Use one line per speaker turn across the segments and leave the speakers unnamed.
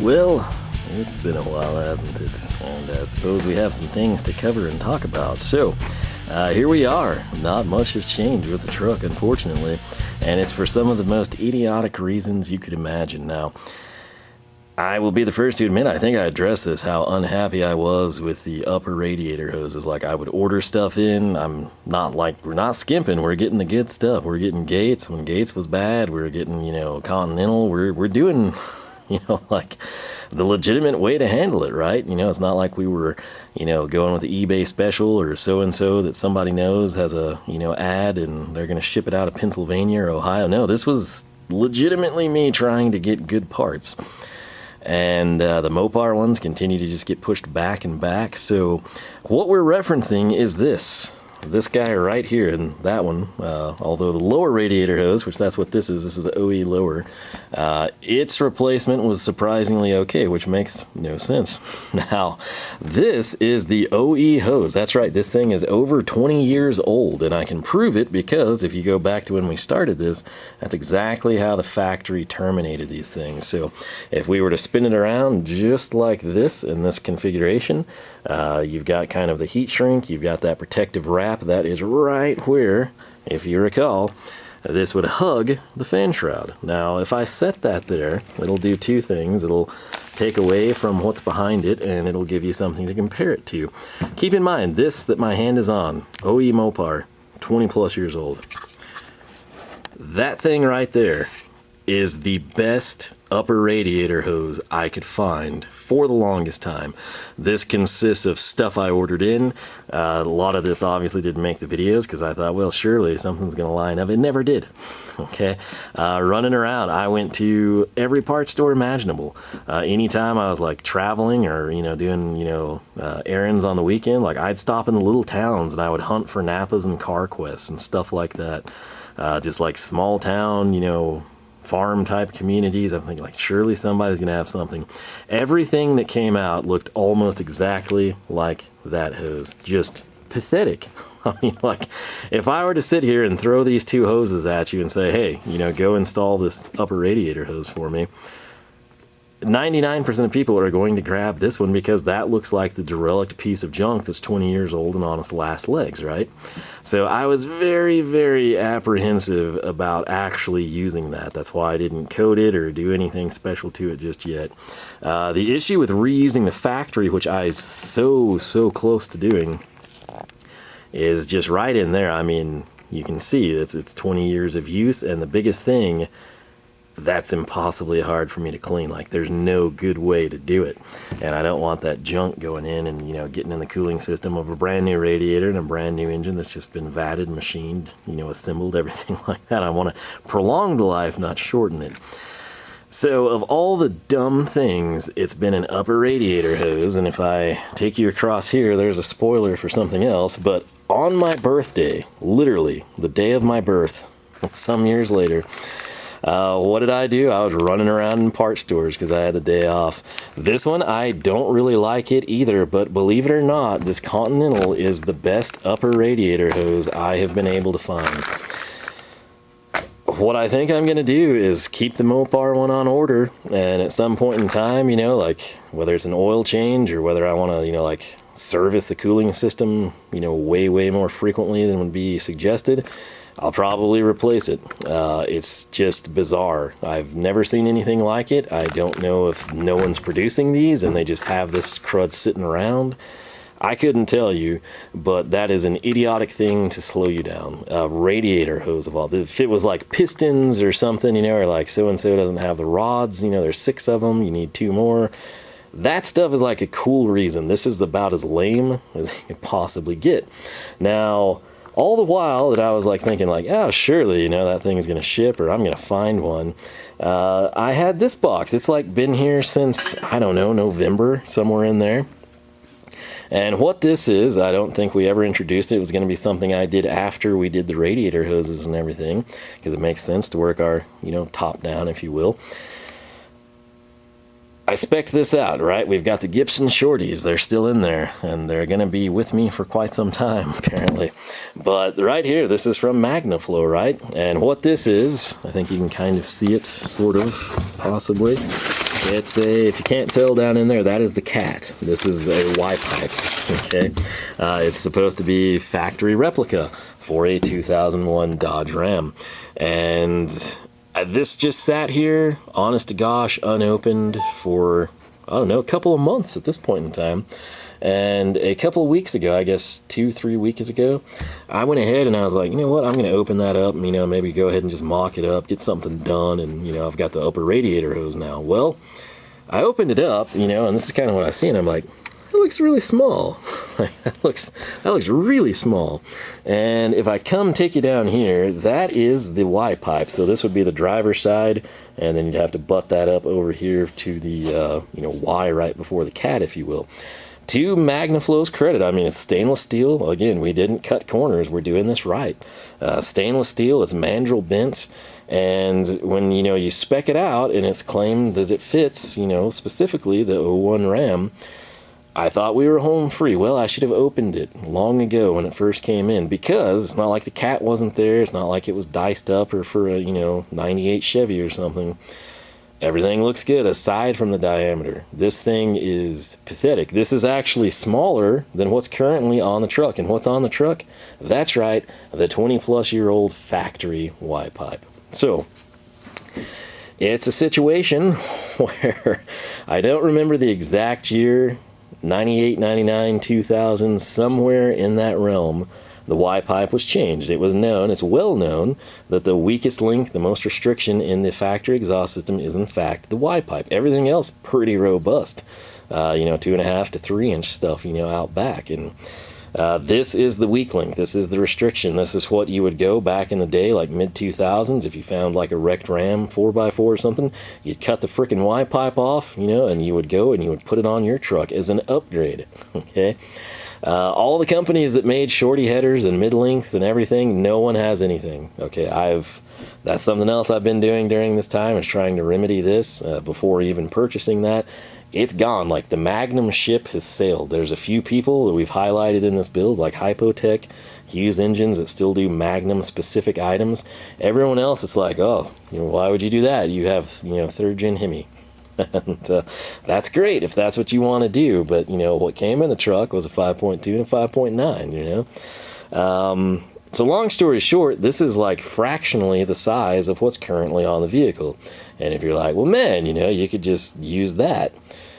Well, it's been a while, hasn't it? And I suppose we have some things to cover and talk about. So, here we are. Not much has changed with the truck, unfortunately. And it's for some of the most idiotic reasons you could imagine. Now, I will be the first to admit, I think I addressed this, how unhappy I was with the upper radiator hoses. Like, I would order stuff in. We're not skimping. We're getting the good stuff. We're getting Gates. When Gates was bad, we were getting, Continental. We're doing, like the legitimate way to handle it, right? It's not like we were, going with the eBay special or so-and-so that somebody knows has a, ad and they're going to ship it out of Pennsylvania or Ohio. No, this was legitimately me trying to get good parts. And the Mopar ones continue to just get pushed back and back. So what we're referencing is this guy right here, and that one, although the lower radiator hose, which that's what this is OE lower, its replacement was surprisingly okay, which makes no sense. Now, this is the OE hose. That's right, this thing is over 20 years old, and I can prove it because if you go back to when we started this, that's exactly how the factory terminated these things. So if we were to spin it around just like this in this configuration, you've got kind of the heat shrink, you've got that protective wrap that is right where, if you recall, this would hug the fan shroud. Now, if I set that there, it'll do two things. It'll take away from what's behind it, and it'll give you something to compare it to. Keep in mind, this that my hand is on, OE Mopar, 20 plus years old. That thing right there is the best upper radiator hose I could find for the longest time. This consists of stuff I ordered in. A lot of this obviously didn't make the videos because I thought, well, surely something's going to line up. It never did. Okay, running around, I went to every parts store imaginable. Anytime I was like traveling or doing errands on the weekend, like I'd stop in the little towns and I would hunt for Napas and CarQuests and stuff like that. Just like small town, farm type communities. I'm thinking like surely somebody's gonna have something. Everything that came out looked almost exactly like that hose. Just pathetic. I mean, like if I were to sit here and throw these two hoses at you and say, hey, go install this upper radiator hose for me, 99% of people are going to grab this one because that looks like the derelict piece of junk that's 20 years old and on its last legs, right? So I was very, very apprehensive about actually using that. That's why I didn't coat it or do anything special to it just yet. The issue with reusing the factory, which I'm so close to doing, is just right in there. I mean, you can see it's 20 years of use, and the biggest thing, that's impossibly hard for me to clean. Like there's no good way to do it, and I don't want that junk going in and getting in the cooling system of a brand new radiator and a brand new engine that's just been vatted, machined, assembled, everything like that. I want to prolong the life, not shorten it. So of all the dumb things, it's been an upper radiator hose, and if I take you across here, there's a spoiler for something else. But on my birthday, literally the day of my birth, some years later, what did I do? I was running around in part stores because I had the day off. This one, I don't really like it either, but believe it or not, this Continental is the best upper radiator hose I have been able to find. What I think I'm going to do is keep the Mopar one on order, and at some point in time, like whether it's an oil change or whether I want to, like service the cooling system, way more frequently than would be suggested, I'll probably replace it. It's just bizarre. I've never seen anything like it. I don't know if no one's producing these and they just have this crud sitting around. I couldn't tell you, but that is an idiotic thing to slow you down. Radiator hose of all. If it was like pistons or something, or like so-and-so doesn't have the rods, there's 6 of them, you need 2 more. That stuff is like a cool reason. This is about as lame as you could possibly get. Now, all the while that I was like thinking like, oh, surely, that thing is going to ship or I'm going to find one. I had this box. It's like been here since, I don't know, November, somewhere in there. And what this is, I don't think we ever introduced it. It was going to be something I did after we did the radiator hoses and everything, because it makes sense to work our, top down, if you will. I spec'd this out, right? We've got the Gibson shorties. They're still in there, and they're going to be with me for quite some time, apparently. But right here, this is from Magnaflow, right? And what this is, I think you can kind of see it, sort of, possibly. It's if you can't tell down in there, that is the cat. This is a Y pipe, okay? It's supposed to be factory replica for a 2001 Dodge Ram. And this just sat here, honest to gosh, unopened for, I don't know, a couple of months at this point in time. And a couple of weeks ago, I guess 2-3 weeks ago, I went ahead and I was like, you know what, I'm going to open that up, you know, maybe go ahead and just mock it up, get something done, and, you know, I've got the upper radiator hose now. Well, I opened it up, you know, and this is kind of what I see, and I'm like, it looks really small. that looks really small. And if I come take you down here, that is the Y pipe. So this would be the driver's side, and then you'd have to butt that up over here to the, you know, Y right before the cat, if you will. To Magnaflow's credit, I mean, it's stainless steel. Again, we didn't cut corners. We're doing this right. Stainless steel is mandrel bent, and when, you know, you spec it out and it's claimed that it fits, you know, specifically the 01 Ram, I thought we were home free. Well, I should have opened it long ago when it first came in, because it's not like the cat wasn't there. It's not like it was diced up or for a, you know, 98 Chevy or something. Everything looks good aside from the diameter. This thing is pathetic. This is actually smaller than what's currently on the truck. And what's on the truck? That's right, the 20-plus-year-old factory Y pipe. So, it's a situation where I don't remember the exact year, 98, 99, 2000, somewhere in that realm, the Y pipe was changed. It was known, it's well known, that the weakest link, the most restriction in the factory exhaust system is in fact the Y pipe. Everything else pretty robust. You know, 2.5 to 3 inch stuff, you know, out back. And this is the weak link. This is the restriction. This is what you would go back in the day, like mid-2000s, if you found like a wrecked Ram 4x4 or something, you'd cut the frickin' Y pipe off, you know, and you would go and you would put it on your truck as an upgrade, okay? All the companies that made shorty headers and mid-lengths and everything, no one has anything. Okay, that's something else I've been doing during this time, is trying to remedy this before even purchasing that. It's gone. Like, the Magnum ship has sailed. There's a few people that we've highlighted in this build, like Hypotech, Hughes Engines, that still do Magnum-specific items. Everyone else, it's like, oh, you know, why would you do that? You have, you know, 3rd-gen Hemi. And that's great if that's what you want to do, but, you know, what came in the truck was a 5.2 and a 5.9, you know. So long story short, this is like fractionally the size of what's currently on the vehicle. And if you're like, well, man, you know, you could just use that.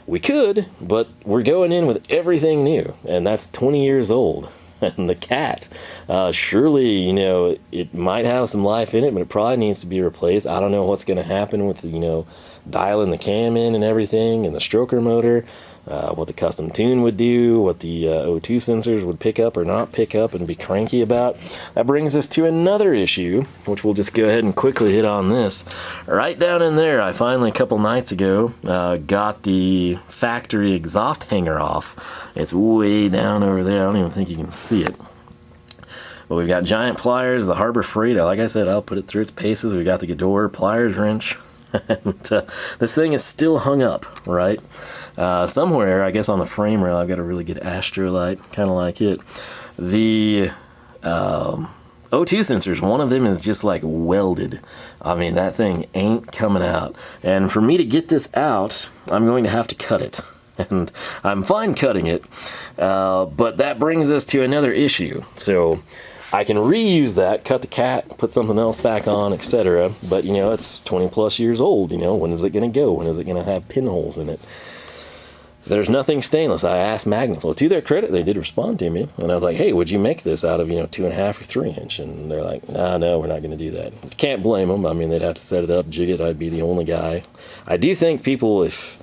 We could, but we're going in with everything new, and that's 20 years old. And the cat, surely, you know, it might have some life in it, but it probably needs to be replaced. I don't know what's going to happen with the, you know, dialing the cam in and everything, and the stroker motor, what the custom tune would do, what the O2 sensors would pick up or not pick up and be cranky about. That brings us to another issue, which we'll just go ahead and quickly hit on this. Right down in there, I finally, a couple nights ago, got the factory exhaust hanger off. It's way down over there. I don't even think you can see it. But we've got giant pliers, the Harbor Freight. Like I said, I'll put it through its paces. We've got the Gador pliers wrench. And this thing is still hung up, right? Somewhere, I guess on the frame rail, I've got a really good Astrolight, kind of like it. The O2 sensors, one of them is just like welded. I mean, that thing ain't coming out. And for me to get this out, I'm going to have to cut it. And I'm fine cutting it, but that brings us to another issue. So I can reuse that, cut the cat, put something else back on, etc. But, you know, it's 20 plus years old, you know, when is it going to go? When is it going to have pinholes in it? There's nothing stainless. I asked Magnaflow. To their credit, they did respond to me. And I was like, hey, would you make this out of, you know, 2.5 or 3 inch? And they're like, no, we're not going to do that. Can't blame them. I mean, they'd have to set it up, jig it. I'd be the only guy. I do think people, if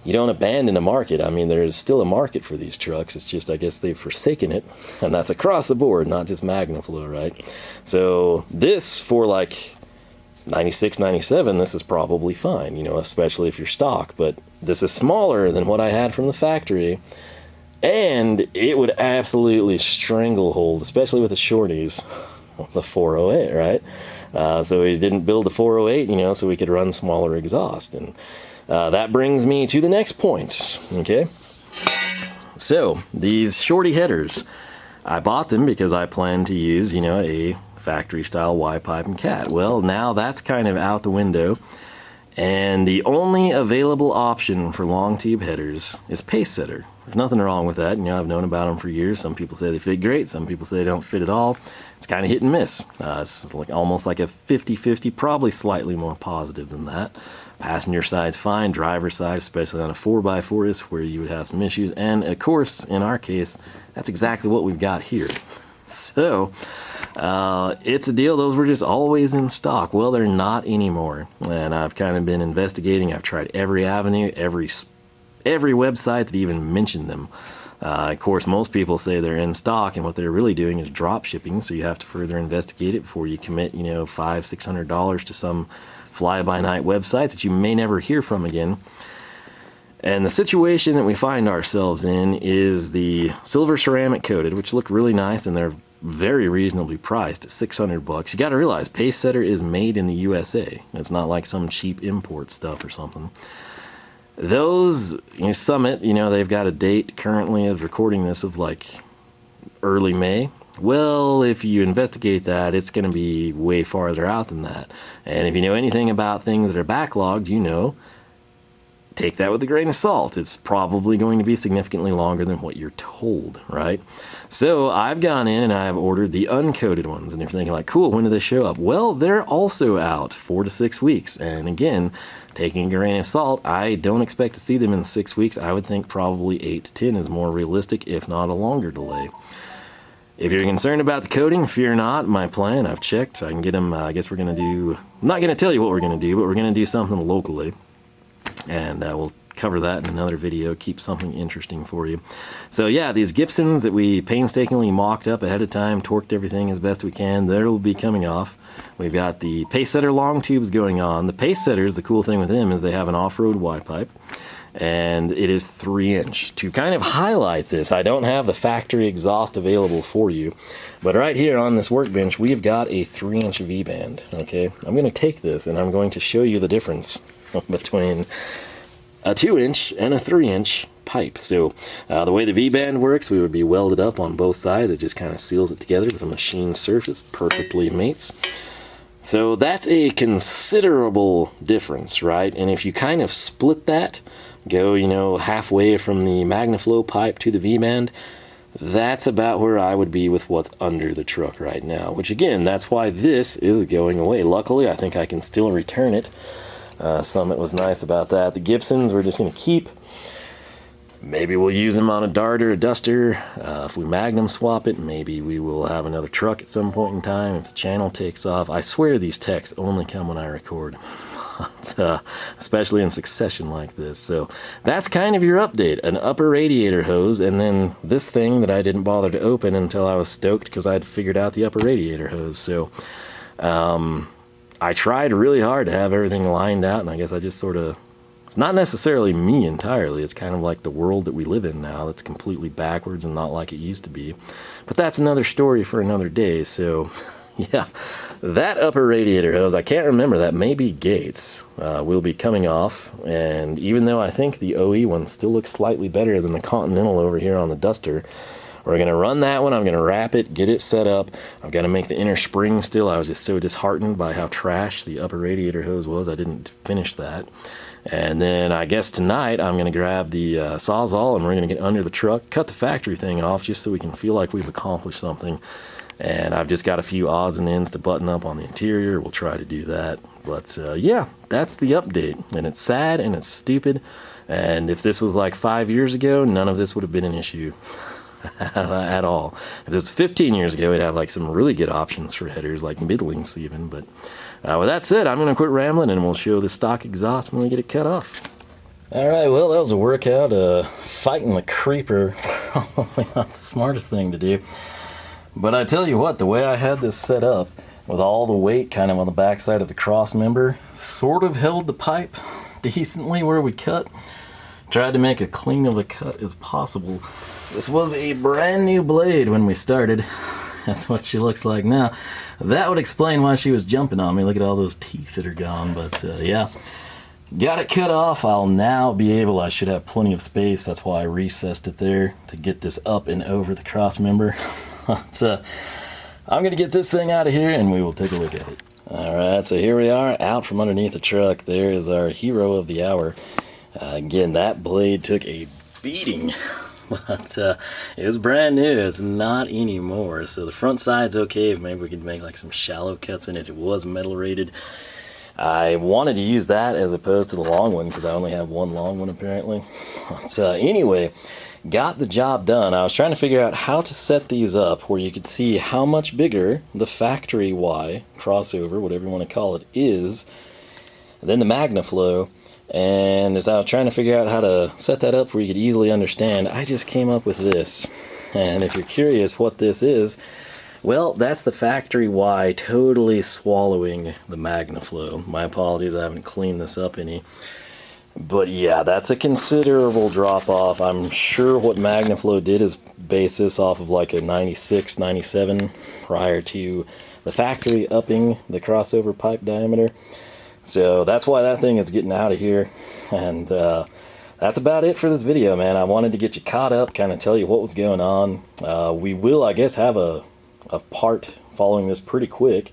you don't abandon a market, I mean, there is still a market for these trucks. It's just, I guess they've forsaken it. And that's across the board, not just Magnaflow, right? So this, for like 96, 97, this is probably fine, you know, especially if you're stock. But this is smaller than what I had from the factory, and it would absolutely stranglehold, especially with the shorties, the 408, right? So we didn't build the 408, you know, so we could run smaller exhaust. And that brings me to the next point, okay? So these shorty headers, I bought them because I plan to use, you know, a factory style Y pipe and cat. Well, now that's kind of out the window, And the only available option for long tube headers is pace setter. There's nothing wrong with that. You know, I've known about them for years. Some people say they fit great. Some people say they don't fit at all. It's kind of hit and miss. It's like almost like a 50-50, probably slightly more positive than that. Passenger side's fine. Driver side, especially on a 4x4, is where you would have some issues. And of course, in our case, that's exactly what we've got here. So it's a deal. Those were just always in stock. Well, they're not anymore. And I've kind of been investigating. I've tried every avenue, every website that even mentioned them. Of course, most people say they're in stock, and what they're really doing is drop shipping. So you have to further investigate it before you commit, you know, $500-600 to some fly-by-night website that you may never hear from again. And the situation that we find ourselves in is the silver ceramic coated, which look really nice, and they're very reasonably priced at $600. You got to realize pace setter is made in the USA. It's not like some cheap import stuff or something. Those, you know, Summit, you know, they've got a date currently of recording this of like early May. Well, if you investigate that, it's going to be way farther out than that. And if you know anything about things that are backlogged, you know, take that with a grain of salt. It's probably going to be significantly longer than what you're told, right? So I've gone in and I've ordered the uncoated ones. And if you're thinking like, cool, when do they show up? Well, they're also out 4 to 6 weeks. And again, taking a grain of salt, I don't expect to see them in 6 weeks. I would think probably 8 to 10 is more realistic, if not a longer delay. If you're concerned about the coating, fear not. My plan, I've checked. I can get them, I guess we're going to do, I'm not going to tell you what we're going to do, but we're going to do something locally. And we'll cover that in another video, keep something interesting for you. So yeah, these Gibsons that we painstakingly mocked up ahead of time, torqued everything as best we can, they'll be coming off. We've got the pace setter long tubes going on. The pace setters, the cool thing with them is they have an off-road Y pipe, and it is 3-inch. To kind of highlight this, I don't have the factory exhaust available for you, but right here on this workbench, we've got a 3-inch V-band, okay? I'm going to take this and I'm going to show you the difference between a 2-inch and a 3-inch pipe. So the way the V-band works, we would be welded up on both sides. It just kind of seals it together with a machined surface, perfectly mates. So that's a considerable difference, right? And if you kind of split that, go, you know, halfway from the Magnaflow pipe to the V-band, that's about where I would be with what's under the truck right now, which again, that's why this is going away. Luckily, I think I can still return it. Summit was nice about that. The Gibsons we're just going to keep. Maybe we'll use them on a Dart or a Duster. If we Magnum swap it, maybe we will have another truck at some point in time if the channel takes off. I swear these texts only come when I record, but, especially in succession like this. So that's kind of your update. An upper radiator hose, and then this thing that I didn't bother to open until I was stoked because I'd figured out the upper radiator hose. So I tried really hard to have everything lined out, and I guess I just sort of, it's not necessarily me entirely, it's kind of like the world that we live in now that's completely backwards and not like it used to be. But that's another story for another day. So yeah, that upper radiator hose, I can't remember, that may be Gates, will be coming off. And even though I think the OE one still looks slightly better than the Continental over here on the Duster, we're going to run that one. I'm going to wrap it, get it set up. I've got to make the inner spring still. I was just so disheartened by how trash the upper radiator hose was. I didn't finish that. And then I guess tonight I'm going to grab the Sawzall and we're going to get under the truck, cut the factory thing off just so we can feel like we've accomplished something. And I've just got a few odds and ends to button up on the interior. We'll try to do that. But yeah, that's the update. And it's sad and it's stupid. And if this was like 5 years ago, none of this would have been an issue. At all. If this was 15 years ago, we'd have like some really good options for headers, like mid-lengths even. But with that said, I'm going to quit rambling and we'll show the stock exhaust when we get it cut off. Alright, well, that was a workout. Fighting the creeper, probably not the smartest thing to do. But I tell you what, the way I had this set up, with all the weight kind of on the backside of the cross member, sort of held the pipe decently where we cut. Tried to make as clean of a cut as possible. This was a brand new blade when we started. That's what she looks like now. That would explain why she was jumping on me. Look at all those teeth that are gone. But yeah, got it cut off. I'll now be able, I should have plenty of space. That's why I recessed it there to get this up and over the cross member. So I'm going to get this thing out of here and we will take a look at it. Alright, so here we are out from underneath the truck. There is our hero of the hour. Again, that blade took a beating, but it was brand new. It's not anymore. So the front side's okay. Maybe we could make like some shallow cuts in it. It was metal rated. I wanted to use that as opposed to the long one because I only have one long one apparently. So anyway, got the job done. I was trying to figure out how to set these up where you could see how much bigger the factory Y crossover, whatever you want to call it, is than the Magnaflow. And as I was trying to figure out how to set that up where you could easily understand, I just came up with this. And if you're curious what this is, well, that's the factory Y totally swallowing the Magnaflow. My apologies, I haven't cleaned this up any. But yeah, that's a considerable drop off. I'm sure what Magnaflow did is base this off of like a 96, 97 prior to the factory upping the crossover pipe diameter. So that's why that thing is getting out of here. And that's about it for this video, man. I wanted to get you caught up, kind of tell you what was going on. We will, I guess, have a part following this pretty quick.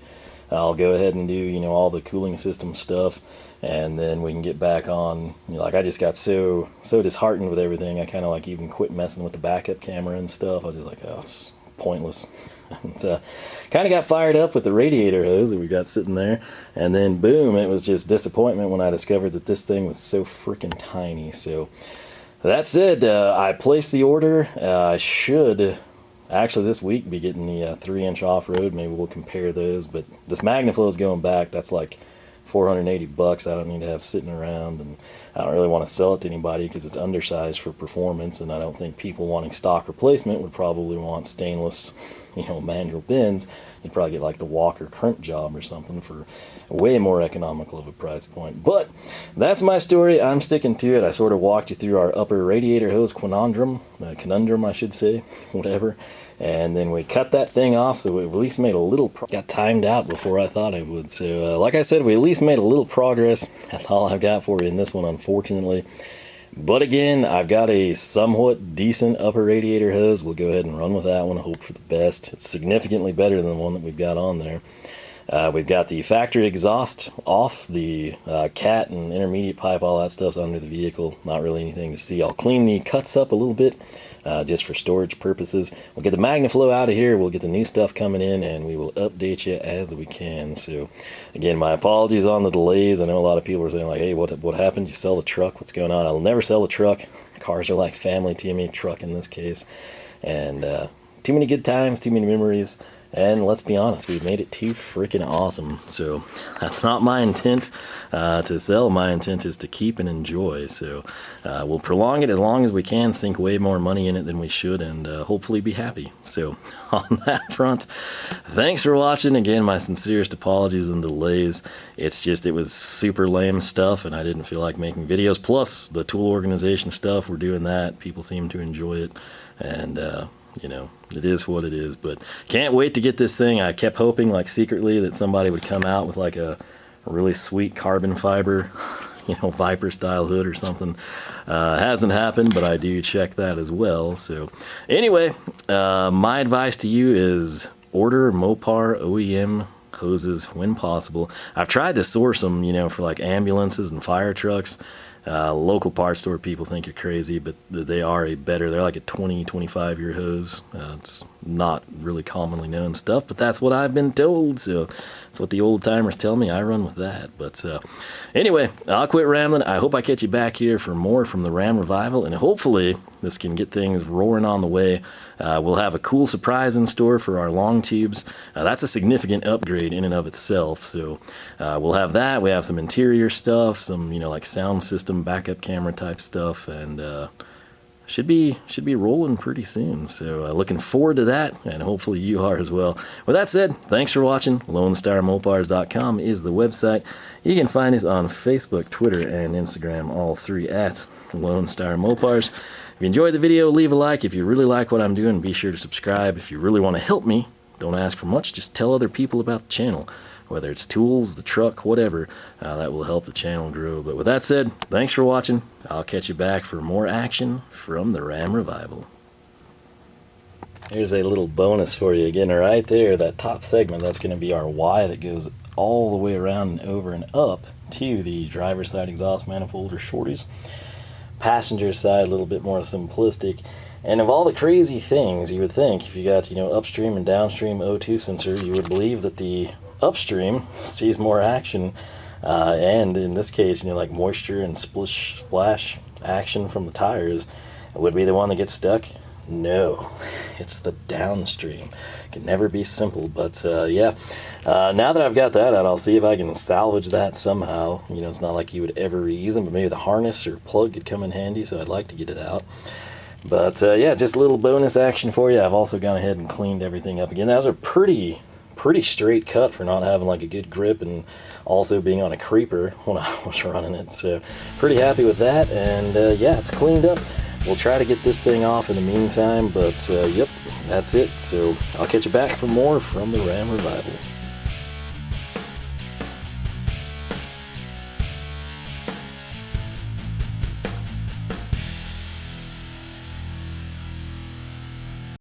I'll go ahead and do, you know, all the cooling system stuff, and then we can get back on, you know, like I just got so disheartened with everything. I kind of like even quit messing with the backup camera and stuff. I was just like, oh, it's pointless. And kind of got fired up with the radiator hose that we got sitting there, and then boom, it was just disappointment when I discovered that this thing was so freaking tiny. So that said, I placed the order. I should actually this week be getting the 3-inch off-road. Maybe we'll compare those, but this Magnaflow is going back. That's like $480 I don't need to have sitting around, and I don't really want to sell it to anybody because it's undersized for performance, and I don't think people wanting stock replacement would probably want stainless, you know, manual bins. You'd probably get like the Walker crimp job or something for way more economical of a price point. But that's my story. I'm sticking to it. I sort of walked you through our upper radiator hose conundrum I should say, whatever. And then we cut that thing off, so we at least made a little got timed out before I thought I would. So like I said, we at least made a little progress. That's all I've got for you in this one, unfortunately. But again, I've got a somewhat decent upper radiator hose. We'll go ahead and run with that one, hope for the best. It's significantly better than the one that we've got on there. We've got the factory exhaust off, the cat and intermediate pipe, all that stuff's under the vehicle. Not really anything to see. I'll clean the cuts up a little bit just for storage purposes. We'll get the Magnaflow out of here, we'll get the new stuff coming in, and we will update you as we can. So again, my apologies on the delays. I know a lot of people are saying like, hey, what happened? You sell the truck? What's going on? I'll never sell a truck. Cars are like family to me, truck in this case. And too many good times, too many memories. And let's be honest, we've made it too freaking awesome. So that's not my intent to sell. My intent is to keep and enjoy. So we'll prolong it as long as we can, sink way more money in it than we should, and hopefully be happy. So on that front, thanks for watching. Again, my sincerest apologies and delays. It's just, it was super lame stuff, and I didn't feel like making videos. Plus the tool organization stuff, we're doing that. People seem to enjoy it. And you know, it is what it is, but can't wait to get this thing. I kept hoping, like secretly, that somebody would come out with like a really sweet carbon fiber, you know, Viper style hood or something. Hasn't happened, but I do check that as well. So anyway, my advice to you is order Mopar OEM hoses when possible. I've tried to source them, you know, for like ambulances and fire trucks. Local parts store people think you're crazy, but they are they're like a 20-25 year hose. It's not really commonly known stuff, but that's what I've been told, so that's what the old timers tell me. I run with that. But anyway, I'll quit rambling. I hope I catch you back here for more from the Ram Revival, and hopefully this can get things roaring on the way. We'll have a cool surprise in store for our long tubes. That's a significant upgrade in and of itself. So we'll have that. We have some interior stuff, some, you know, like sound system, backup camera type stuff, and should be rolling pretty soon. So looking forward to that, and hopefully you are as well. With that said, thanks for watching. LoneStarMopars.com is the website. You can find us on Facebook, Twitter, and Instagram, all three at Lone Star Mopars. If you enjoyed the video, leave a like. If you really like what I'm doing, be sure to subscribe. If you really want to help me, don't ask for much, just tell other people about the channel. Whether it's tools, the truck, whatever, that will help the channel grow. But with that said, thanks for watching. I'll catch you back for more action from the Ram Revival. Here's a little bonus for you again, right there, that top segment, that's going to be our Y that goes all the way around and over and up to the driver's side exhaust manifold, or shorties. Passenger side, a little bit more simplistic. And of all the crazy things, you would think if you got, upstream and downstream O2 sensor, you would believe that the upstream sees more action, and in this case, like moisture and splash action from the tires would be the one that gets stuck. No, it's the downstream. Can never be simple, but yeah. Now that I've got that out, I'll see if I can salvage that somehow. It's not like you would ever reuse them, but maybe the harness or plug could come in handy, so I'd like to get it out. But yeah, just a little bonus action for you. I've also gone ahead and cleaned everything up again. That was a pretty straight cut for not having like a good grip and also being on a creeper when I was running it. So pretty happy with that, and yeah, it's cleaned up. We'll try to get this thing off in the meantime, but yep, that's it. So I'll catch you back for more from the Ram Revival.